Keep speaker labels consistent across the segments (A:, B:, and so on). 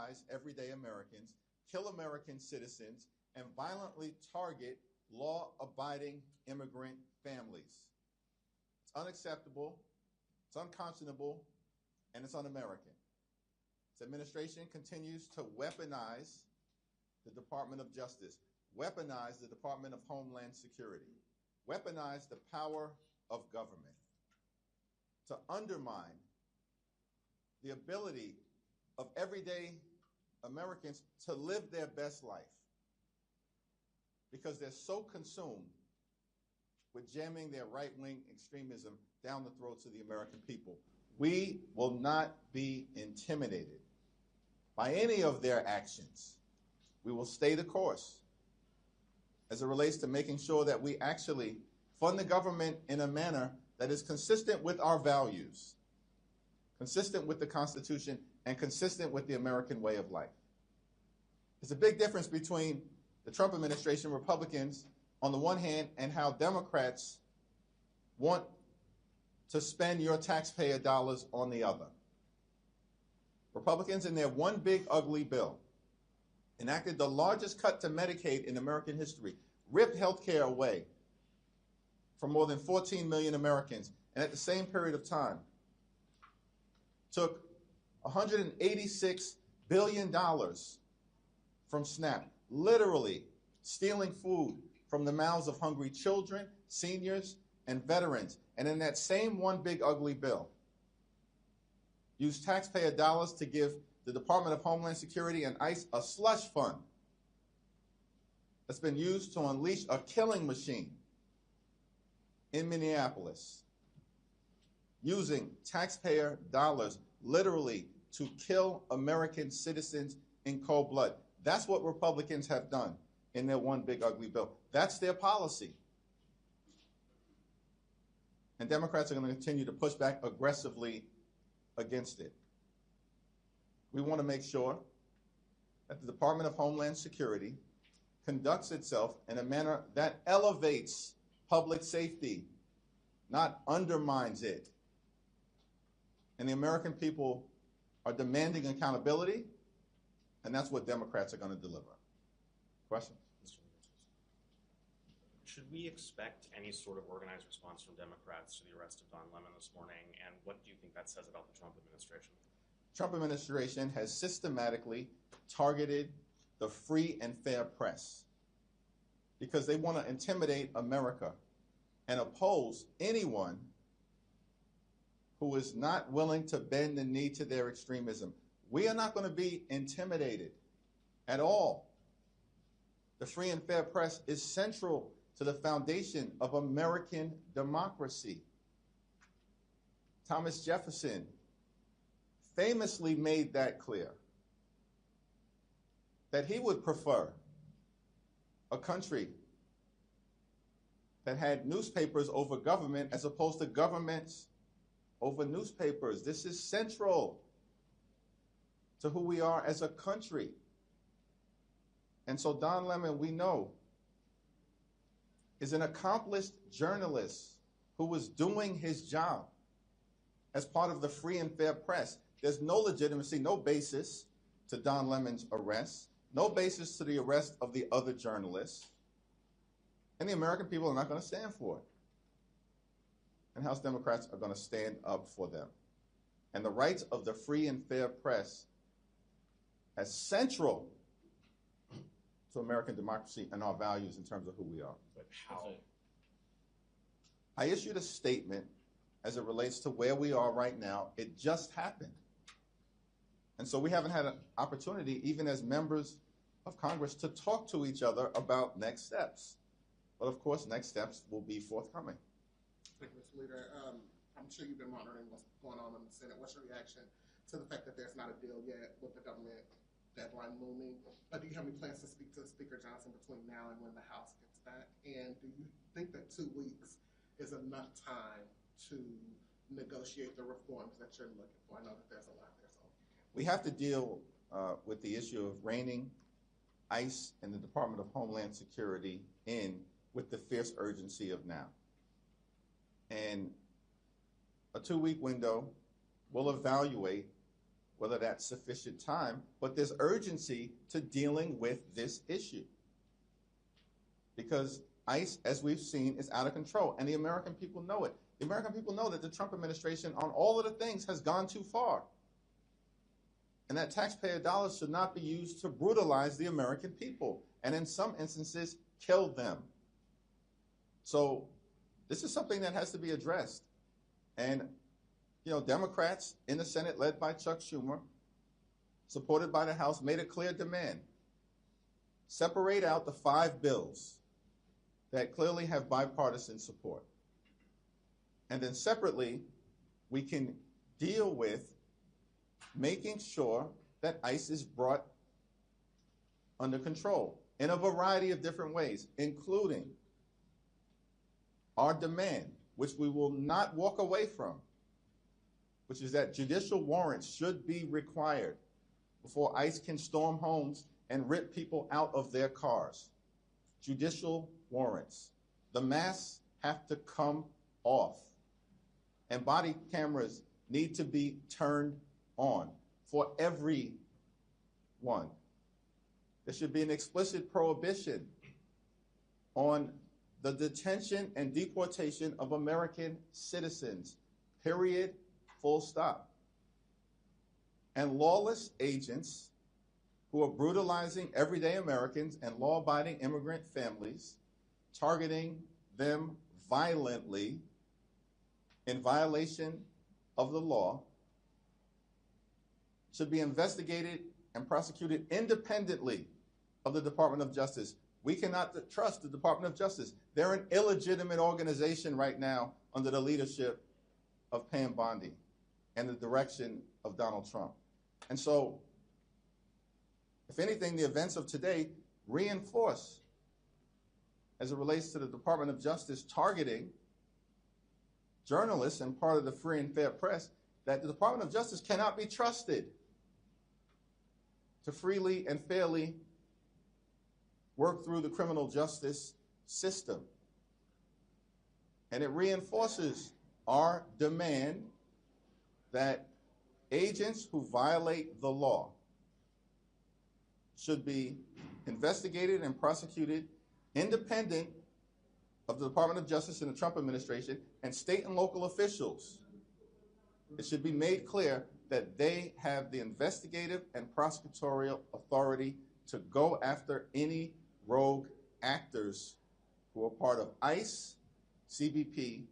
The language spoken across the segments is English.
A: terrorize everyday Americans, kill American citizens, and violently target law-abiding immigrant families. It's unacceptable, it's unconscionable, and it's un-American. This administration continues to weaponize the Department of Justice, weaponize the Department of Homeland Security, weaponize the power of government to undermine the ability of everyday Americans to live their best life because they're so consumed with jamming their right-wing extremism down the throats of the American people. We will not be intimidated by any of their actions. We will stay the course as it relates to making sure that we actually fund the government in a manner that is consistent with our values, consistent with the Constitution, and consistent with the American way of life. There's a big difference between the Trump administration, Republicans, on the one hand, and how Democrats want to spend your taxpayer dollars on the other. Republicans, in their one big ugly bill, enacted the largest cut to Medicaid in American history, ripped health care away from more than 14 million Americans, and at the same period of time, took $186 billion from SNAP, literally stealing food from the mouths of hungry children, seniors, and veterans. And in that same one big ugly bill, used taxpayer dollars to give the Department of Homeland Security and ICE a slush fund that's been used to unleash a killing machine in Minneapolis, using taxpayer dollars literally to kill American citizens in cold blood. That's what Republicans have done in their one big ugly bill. That's their policy. And Democrats are going to continue to push back aggressively against it. We want to make sure that the Department of Homeland Security conducts itself in a manner that elevates public safety, not undermines it. And the American people are demanding accountability, and that's what Democrats are going to deliver. Question?
B: Should we expect any sort of organized response from Democrats to the arrest of Don Lemon this morning, and what do you think that says about the Trump administration?
A: Trump administration has systematically targeted the free and fair press because they want to intimidate America and oppose anyone who is not willing to bend the knee to their extremism. We are not going to be intimidated at all. The free and fair press is central to the foundation of American democracy. Thomas Jefferson famously made that clear, that he would prefer a country that had newspapers over government as opposed to governments over newspapers. This is central to who we are as a country. And so Don Lemon, we know, is an accomplished journalist who was doing his job as part of the free and fair press. There's no legitimacy, no basis to Don Lemon's arrest, no basis to the arrest of the other journalists. And the American people are not going to stand for it. And House Democrats are going to stand up for them. And the rights of the free and fair press as central to American democracy and our values in terms of who we are.
B: But how?
A: I issued a statement as it relates to where we are right now. It just happened. And so we haven't had an opportunity, even as members of Congress, to talk to each other about next steps. But of course, next steps will be forthcoming.
C: Thank you, Mr. Leader. I'm sure you've been monitoring what's going on in the Senate. What's your reaction to the fact that there's not a deal yet with the government deadline looming? Do you have any plans to speak to Speaker Johnson between now and when the House gets back? And do you think that 2 weeks is enough time to negotiate the reforms that you're looking for? I know that there's a lot there. So
A: we have to deal with the issue of reining ICE and the Department of Homeland Security in with the fierce urgency of now. And a 2-week window will evaluate whether that's sufficient time, but there's urgency to dealing with this issue. Because ICE, as we've seen, is out of control, and the American people know it. The American people know that the Trump administration on all of the things has gone too far, and that taxpayer dollars should not be used to brutalize the American people, and in some instances, kill them. So this is something that has to be addressed. And, you know, Democrats in the Senate, led by Chuck Schumer, supported by the House, made a clear demand. Separate out the 5 bills that clearly have bipartisan support. And then separately, we can deal with making sure that ICE is brought under control in a variety of different ways, including our demand, which we will not walk away from, which is that judicial warrants should be required before ICE can storm homes and rip people out of their cars. Judicial warrants. The masks have to come off, and body cameras need to be turned on for everyone. There should be an explicit prohibition on the detention and deportation of American citizens, period, full stop. And lawless agents who are brutalizing everyday Americans and law-abiding immigrant families, targeting them violently in violation of the law, should be investigated and prosecuted independently of the Department of Justice. We cannot trust the Department of Justice. They're an illegitimate organization right now under the leadership of Pam Bondi and the direction of Donald Trump. And so, if anything, the events of today reinforce, as it relates to the Department of Justice targeting journalists and part of the free and fair press, that the Department of Justice cannot be trusted to freely and fairly work through the criminal justice system. And it reinforces our demand that agents who violate the law should be investigated and prosecuted independent of the Department of Justice and the Trump administration and state and local officials. It should be made clear that they have the investigative and prosecutorial authority to go after any rogue actors who are part of ICE, CBP,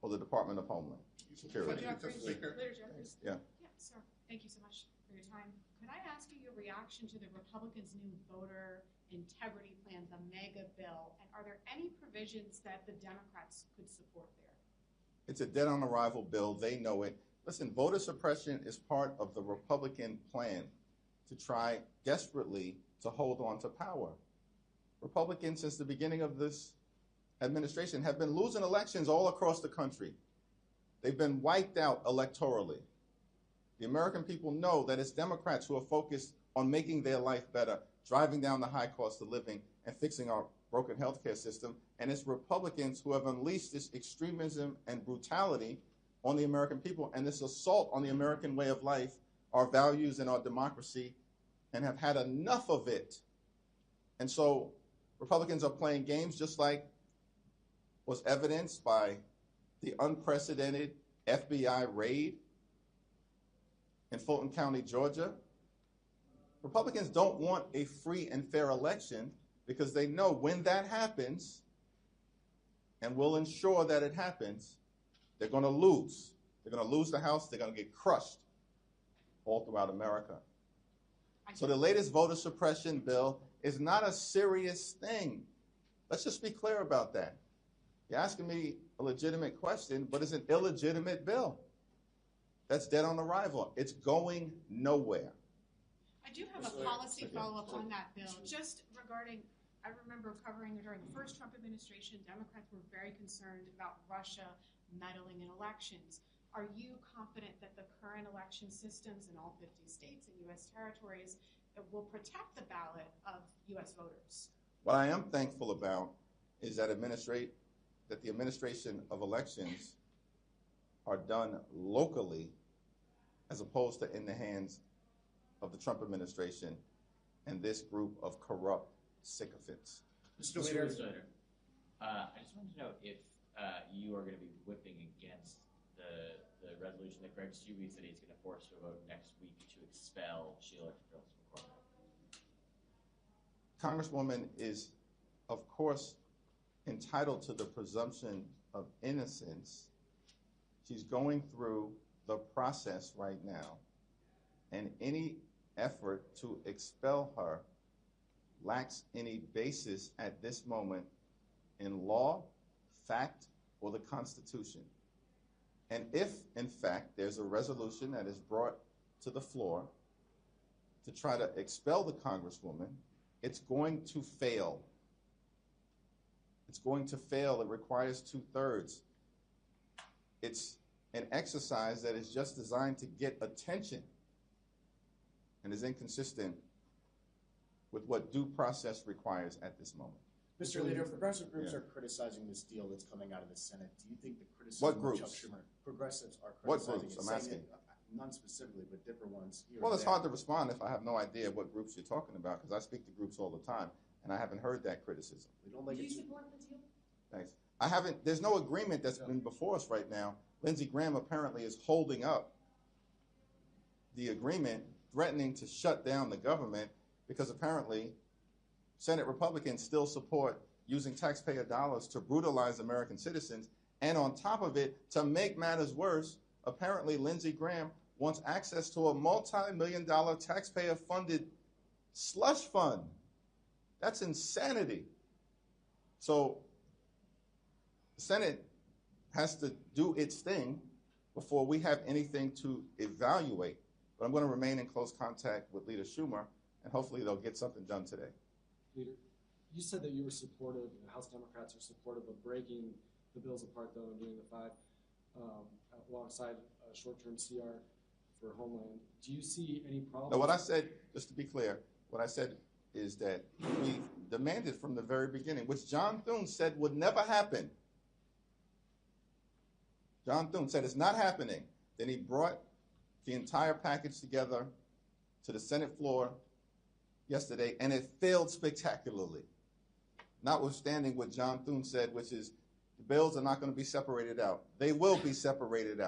A: or the Department of Homeland Security.
D: Leader Jeffries.
A: Yeah.
D: Yeah, sir. Thank you so much for your time. Could I ask you your reaction to the Republicans' new voter integrity plan, the mega bill, and are there any provisions that the Democrats could support there?
A: It's a dead-on-arrival bill. They know it. Listen, voter suppression is part of the Republican plan to try desperately to hold on to power. Republicans, since the beginning of this administration, have been losing elections all across the country. They've been wiped out electorally. The American people know that it's Democrats who are focused on making their life better, driving down the high cost of living, and fixing our broken healthcare system. And it's Republicans who have unleashed this extremism and brutality on the American people and this assault on the American way of life, our values, and our democracy, and have had enough of it. And so Republicans are playing games, just like was evidenced by the unprecedented FBI raid in Fulton County, Georgia. Republicans don't want a free and fair election because they know when that happens, and will ensure that it happens, they're going to lose. They're going to lose the House. They're going to get crushed all throughout America. So the latest voter suppression bill is not a serious thing. Let's just be clear about that. You're asking me a legitimate question, but it's an illegitimate bill. That's dead on arrival. It's going nowhere.
D: I do have a policy follow-up on that bill, just regarding, I remember covering during the first Trump administration, Democrats were very concerned about Russia meddling in elections. Are you confident that the current election systems in all 50 states and U.S. territories will protect the ballot of U.S. voters?
A: What I am thankful about is that the administration of elections are done locally as opposed to in the hands of the Trump administration and this group of corrupt sycophants.
E: Mr. Leader, I just wanted to know if you are going to be whipping against the resolution that Greg Steube said he's going to force a vote next week to expel Sheila from court.
A: Congresswoman is, of course, entitled to the presumption of innocence. She's going through the process right now, and any effort to expel her lacks any basis at this moment in law, fact, or the Constitution. And if, in fact, there's a resolution that is brought to the floor to try to expel the Congresswoman, it's going to fail. It's going to fail. It requires 2/3. It's an exercise that is just designed to get attention and is inconsistent with what due process requires at this moment.
F: Mr. Leader, if progressive groups are criticizing this deal that's coming out of the Senate, do you think the criticism
A: What groups?
F: of Chuck Schumer, progressives are
A: What
F: criticizing
A: groups?
F: it,
A: I'm
F: saying
A: asking.
F: it, none specifically, but different ones here
A: Well,
F: and
A: it's
F: there.
A: hard to respond if I have no idea what groups you're talking about, because I speak to groups all the time, and I haven't heard that criticism.
F: We don't like
D: Do
F: it.
D: you support the deal?
A: Thanks. I haven't, there's no agreement that's been before us right now. Lindsey Graham apparently is holding up the agreement, threatening to shut down the government, because apparently Senate Republicans still support using taxpayer dollars to brutalize American citizens. And on top of it, to make matters worse, apparently Lindsey Graham wants access to a multi-million-dollar taxpayer-funded slush fund. That's insanity. So the Senate has to do its thing before we have anything to evaluate. But I'm going to remain in close contact with Leader Schumer, and hopefully they'll get something done today.
G: Leader, you said that you were supportive, the House Democrats are supportive of breaking the bills apart, though, and doing the 5 alongside a short-term CR for Homeland. Do you see any problems?
A: Now, what I said, just to be clear, what I said is that we demanded from the very beginning, which John Thune said would never happen. John Thune said it's not happening. Then he brought the entire package together to the Senate floor yesterday, and it failed spectacularly. Notwithstanding what John Thune said, which is the bills are not going to be separated out. They will be separated out.